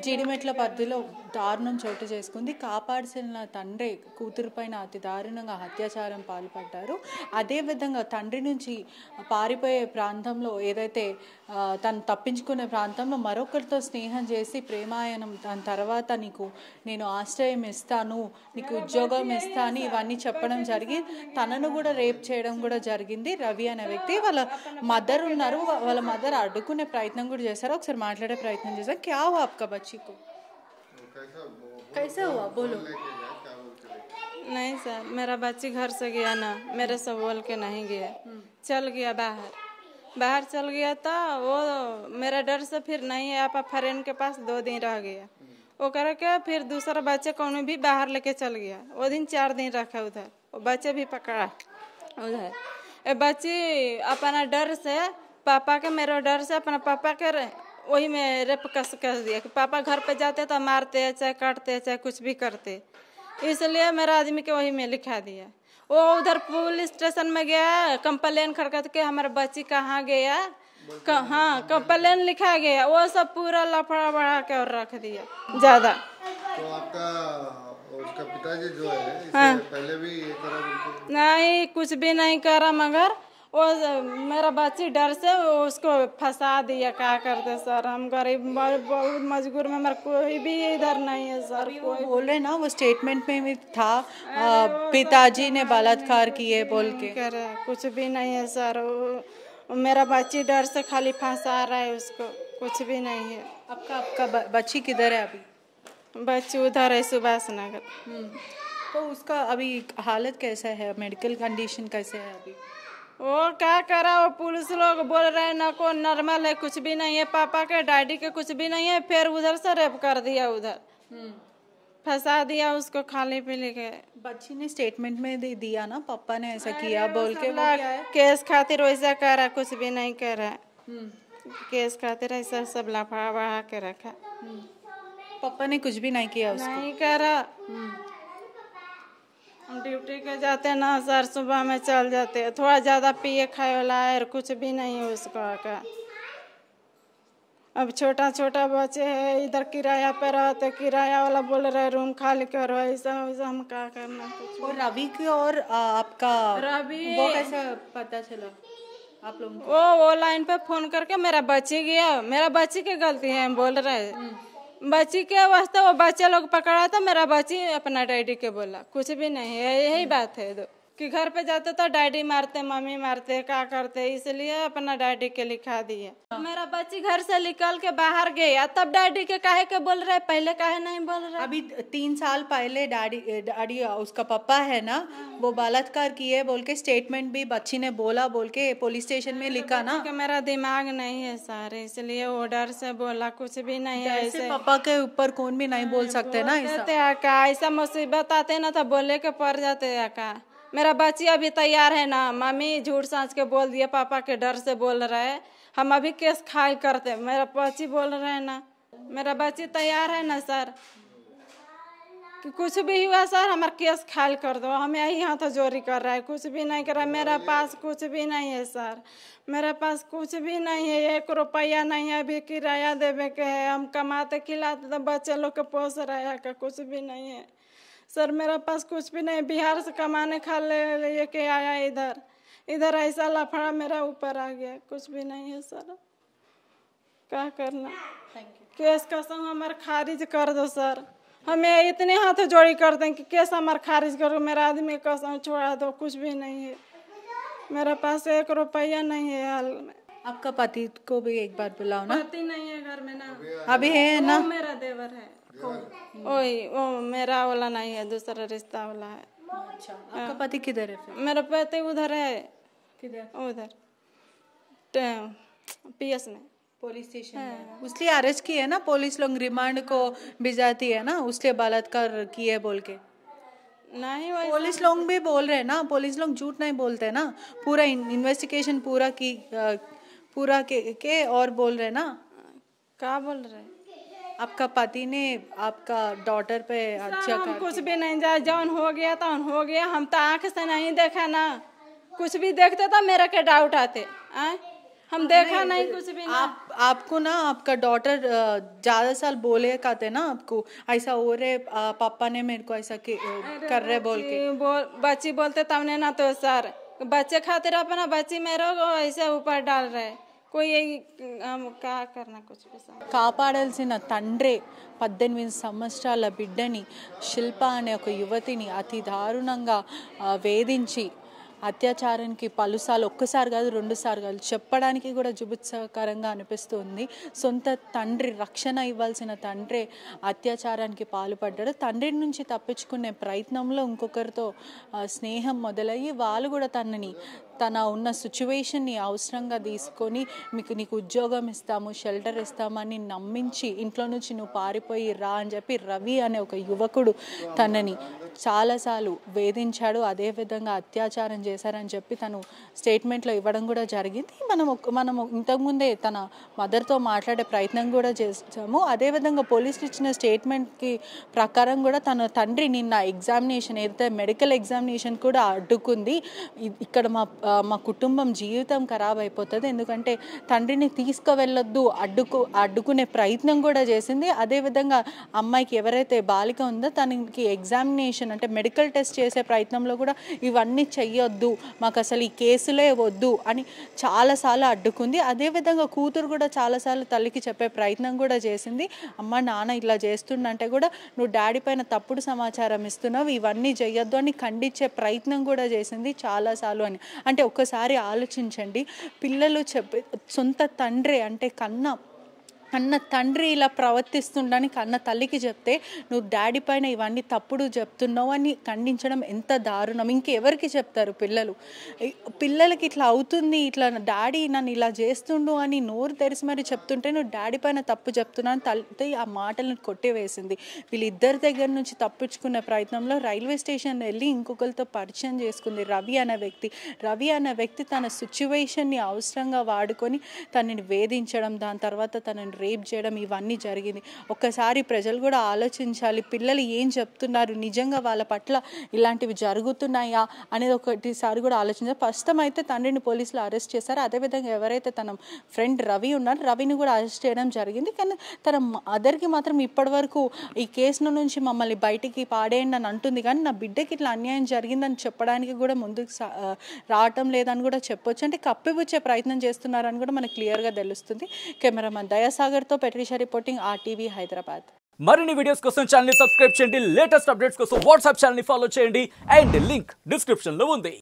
జీడిమెట్ల పరిధిలో దారుణం చోటు చేసుకుంది. కాపాడాల్సిన తండ్రి కూతురు పైన అతి దారుణంగా అత్యాచారం పాల్పడ్డారు. అదేవిధంగా తండ్రి నుంచి పారిపోయే ప్రాంతంలో ఏదైతే తను తప్పించుకునే ప్రాంతంలో మరొకరితో స్నేహం చేసి ప్రేమాయణం, దాని తర్వాత నేను ఆశ్రయం ఇస్తాను, నీకు ఉద్యోగం ఇస్తా అని ఇవన్నీ చెప్పడం జరిగి తనను కూడా రేప్ చేయడం కూడా జరిగింది. రవి అనే వ్యక్తి వాళ్ళ మదర్ ఉన్నారు, వాళ్ళ మదర్ అడ్డుకునే ప్రయత్నం కూడా చేశారు. ఒకసారి మాట్లాడే ప్రయత్నం చేశారు. क्या हुआ आपका बच्ची को? कैसे हुआ बोलो? नहीं सर, मेरा बच्ची घर से गया ना, मेरे से बोल के नहीं गया, चल गया बाहर चल गया था। वो मेरा डर से फिर नहीं है, आप फ्रेंड के पास 2 दिन रह गया। वो करके फिर दूसरा बच्चे कौन भी बाहर लेके चल गया। वो दिन 4 दिन रखा उधर, वो बच्चे भी पकड़ा उधर। बच्ची अपना डर से पापा के, मेरे डर से अपना पापा के वही में रेप कस दिया कि पापा घर पे जाते तो मारते चाहे काटते चाहे कुछ भी करते, इसलिए मेरा आदमी के वही में लिखा दिया। वो उधर पुलिस स्टेशन में गया, कंप्लेन खड़कत के हमारा बच्ची कहाँ गया, हाँ कंप्लेन लिखा गया। वो सब पूरा लफड़ा बढ़ा के और रख दिया ज्यादा। तो आपका उसका पिताजी जो है हाँ। पहले भी ये तरह नहीं कुछ भी नहीं करा, मगर वो मेरा बच्ची डर से उसको फंसा दिया। क्या करते सर, हम गरीब बहुत मजबूर में, हमारा कोई भी इधर नहीं है सर। कोई बोल रहे ना, वो स्टेटमेंट में भी था पिताजी ने बलात्कार किए बोल के। कुछ भी नहीं है सर, मेरा बच्ची डर से खाली फंसा रहा है उसको, कुछ भी नहीं है। आपका बच्ची किधर है अभी? बच्ची उधर है सुभाष नगर। तो उसका अभी हालत कैसा है, मेडिकल कंडीशन कैसे है अभी? वो क्या करा, वो पुलिस लोग बोल रहे हैं ना को नॉर्मल है, कुछ भी नहीं है, पापा के डैडी के कुछ भी नहीं है। फिर उधर से रेप कर दिया, उधर फंसा दिया उसको खाली पीली के। बच्ची ने स्टेटमेंट में दिया ना पापा ने ऐसा किया बोल के। केस खातिर वैसा करा, कुछ भी नहीं करा, केस खातिर ऐसा सब लफड़ा बढ़ा के रखा। पापा ने कुछ भी नहीं किया उसको? नहीं करा। हम ड्यूटी के जाते ना सर, सुबह में चल जाते, थोड़ा ज्यादा पिए खाए वाला है, कुछ भी नहीं है उसको का। अब छोटा छोटा बच्चे है, इधर किराया पे रहते, किराया वाला बोल रहे रूम खाली करो, ऐसा वैसा, हम क्या करना कुछ। और रवि की और आपका रवि वो कैसे पता चला आप लोगों को? वो लाइन पे फोन करके मेरा बच्ची गया, मेरा बच्ची की गलती है बोल रहे, बच्ची के वास्ते वो बच्चे लोग पकड़ा था, मेरा बच्ची अपना डैडी के बोला, कुछ भी नहीं है। यही बात है कि घर पे जाते तो डैडी मारते, मम्मी मारते, क्या करते, इसलिए अपना डैडी के लिखा दिए। मेरा बच्ची घर से निकल के बाहर गया, तब डैडी के काहे के बोल रहे, पहले काहे नहीं बोल रहे? अभी 3 साल पहले डैडी उसका पापा है ना, वो बलात्कार किए बोल के स्टेटमेंट भी बच्ची ने बोला बोल के पुलिस स्टेशन में लिखा ना। कि मेरा दिमाग नहीं है सारे, इसलिए वो डर से बोला, कुछ भी नहीं है। ऐसे पापा के ऊपर कौन भी नहीं बोल सकते ना ऐसा मुसीबत आते ना तो बोले के पड़ जाते का। मेरा बच्ची अभी तैयार है ना, मम्मी झूठ सांच के बोल दिए, पापा के डर से बोल रहे, हम अभी केस खाई करते, मेरा बच्ची बोल रहे हैं ना, मेरा बच्ची तैयार है ना सर, कि कुछ भी हुआ सर हमारा केस खाल कर दो, हम यही हाथ जोड़ी कर रहा है, कुछ भी नहीं कर रहा। मेरा पास कुछ भी नहीं है सर, मेरा पास कुछ भी नहीं है, 1 रुपया नहीं है, अभी किराया देवे के है, हम कमाते खिलाते तो बच्चे लोग के पोस रहे का, कुछ भी नहीं है सर। मेरा पास कुछ भी नहीं, बिहार से कमाने खा ले के आया, इधर ऐसा लफड़ा मेरा ऊपर आ गया, कुछ भी नहीं है सर, क्या करना। केस कसम हमारा खारिज कर दो सर, हमें इतने हाथ जोड़ी कर दें कि केस हमारा खारिज करो, मेरा आदमी कसम छोड़ा दो, कुछ भी नहीं है, मेरा पास 1 रुपया नहीं है हाल में। आपका पति को भी एक बार बुलाओ ना। पति नहीं है घर में ना, अभी है ना, मेरा देवर है, वो मेरा वाला नहीं है, दूसरा रिश्ता वाला है। अच्छा, आपका पति किधर है फिर? मेरा पति उधर है, किधर? उधर PS में, पुलिस स्टेशन में। उसलिए अरेस्ट किए ना पुलिस लोग, रिमांड को भिजाती है ना, उसलिए बलात्कार किए बोल के। नहीं पुलिस लोग भी बोल रहे हैं ना, पुलिस लोग झूठ नहीं बोलते ना, पूरा इन्वेस्टिगेशन पूरा के और बोल रहे ना। क्या बोल रहे? आपका पति ने आपका डॉटर पे अच्छा कुछ भी नहीं, जाए जौन हो गया तो हो गया, हम तो आँख से नहीं देखा ना, कुछ भी देखते तो मेरा के डाउट आते, हम देखा नहीं कुछ भी ना। आपको ना आपका डॉटर ज्यादा साल बोले कहते ना आपको ऐसा हो रहे पापा ने मेरे को ऐसा कर रहे बोल के बच्ची बोलते तब ने ना तो सर बच्चे खातिर अपना बच्ची मेरे को ऐसे ऊपर डाल रहे कोई हम क्या करना कुछ भी కాపాడాల్సిన తండ్రే 18 సంవత్సరాల బిడ్డని శిల్ప అనే ఒక యువతిని అతి దారుణంగా వేధించి అత్యాచారానికి పలుసార్లు ఒక్కసారి కాదు 2 సార్లు కాదు చెప్పడానికి కూడా జుబుత్సకరంగా అనిపిస్తుంది. సొంత తండ్రి రక్షణ ఇవ్వాల్సిన తండ్రి అత్యాచారానికి పాల్పడ్డాడు. తండ్రి నుంచి తప్పించుకునే ప్రయత్నంలో ఇంకొకరితో స్నేహం మొదలయ్యి వాళ్ళు కూడా తన ఉన్న సిచ్యువేషన్ని అవసరంగా తీసుకొని నీకు ఉద్యోగం ఇస్తాము షెల్టర్ ఇస్తామని నమ్మించి ఇంట్లో నుంచి నువ్వు పారిపోయి రా అని చెప్పి రవి అనే ఒక యువకుడు తనని చాలాసార్లు వేధించాడు. అదేవిధంగా అత్యాచారం చేశారని చెప్పి తను స్టేట్మెంట్లో ఇవ్వడం కూడా జరిగింది. మనం ఇంతకుముందే తన మదర్తో మాట్లాడే ప్రయత్నం కూడా చేసాము. అదేవిధంగా పోలీసులు ఇచ్చిన స్టేట్మెంట్కి ప్రకారం కూడా తన తండ్రి నిన్న ఎగ్జామినేషన్ ఏదైతే మెడికల్ ఎగ్జామినేషన్ కూడా అడ్డుకుంది. ఇక్కడ మా కుటుంబం జీవితం ఖరాబ్ అయిపోతుంది, ఎందుకంటే తండ్రిని తీసుకువెళ్ళొద్దు అడ్డుకునే ప్రయత్నం కూడా చేసింది. అదేవిధంగా అమ్మాయికి ఎవరైతే బాలిక ఉందో తనకి ఎగ్జామినేషన్ అంటే మెడికల్ టెస్ట్ చేసే ప్రయత్నంలో కూడా ఇవన్నీ చెయ్యొద్దు, మాకు అసలు ఈ కేసులే వద్దు అని చాలాసార్లు అడ్డుకుంది. అదేవిధంగా కూతురు కూడా చాలాసార్లు తల్లికి చెప్పే ప్రయత్నం కూడా చేసింది. అమ్మ నాన్న ఇలా చేస్తుండంటే కూడా నువ్వు డాడీ పైన తప్పుడు సమాచారం ఇస్తున్నావు, ఇవన్నీ చెయ్యొద్దు అని ఖండించే ప్రయత్నం కూడా చేసింది చాలాసార్లు అని. అంటే ఒక్కసారి ఆలోచించండి, పిల్లలు సొంత తండ్రి అంటే కన్న తండ్రి ఇలా ప్రవర్తిస్తుండని కన్న తల్లికి చెప్తే నువ్వు డాడీ పైన ఇవన్నీ తప్పుడు చెప్తున్నావు అని ఖండించడం ఎంత దారుణం. ఇంకెవరికి చెప్తారు పిల్లలకి ఇట్లా అవుతుంది, ఇట్లా డాడీ నన్ను ఇలా చేస్తుండు అని నోరు తెరిచి మరి చెప్తుంటే నువ్వు డాడీ పైన తప్పు చెప్తున్నాను తల్లి ఆ మాటలను కొట్టివేసింది. వీళ్ళిద్దరి దగ్గర నుంచి తప్పించుకునే ప్రయత్నంలో రైల్వే స్టేషన్ వెళ్ళి ఇంకొకరితో పరిచయం చేసుకుంది రవి అనే వ్యక్తి తన సిచ్యువేషన్ని అవసరంగా వాడుకొని తనని వేధించడం, దాని తర్వాత తనని రేప్ చేయడం ఇవన్నీ జరిగింది. ఒక్కసారి ప్రజలు కూడా ఆలోచించాలి, పిల్లలు ఏం చెప్తున్నారు, నిజంగా వాళ్ళ పట్ల ఇలాంటివి జరుగుతున్నాయా అనేది ఒకటిసారి కూడా ఆలోచించాలి. ప్రస్తుతం అయితే తండ్రిని పోలీసులు అరెస్ట్ చేశారు. అదేవిధంగా ఎవరైతే తన ఫ్రెండ్ రవి ఉన్నారో రవిని కూడా అరెస్ట్ చేయడం జరిగింది. కానీ తన మదర్కి మాత్రం ఇప్పటివరకు ఈ కేసు నుంచి మమ్మల్ని బయటికి పాడేయండి అని అంటుంది, కానీ నా బిడ్డకి ఇట్లా అన్యాయం జరిగిందని చెప్పడానికి కూడా ముందుకు రావటం లేదని కూడా చెప్పొచ్చు. అంటే కప్పిపుచ్చే ప్రయత్నం చేస్తున్నారని కూడా మనకు క్లియర్గా తెలుస్తుంది. కెమెరామన్ దయాసాగర్ తో పెట్రిషా రిపోర్టింగ్ RTV హైదరాబాద్. మరిన్ని వీడియోస్ కోసం ఛానల్ ని సబ్స్క్రైబ్ చేయండి, లేటెస్ట్ అప్డేట్స్ కోసం వాట్సాప్ ఛానల్ ని ఫాలో చేయండి అండ్ లింక్ డిస్క్రిప్షన్ లో ఉంది.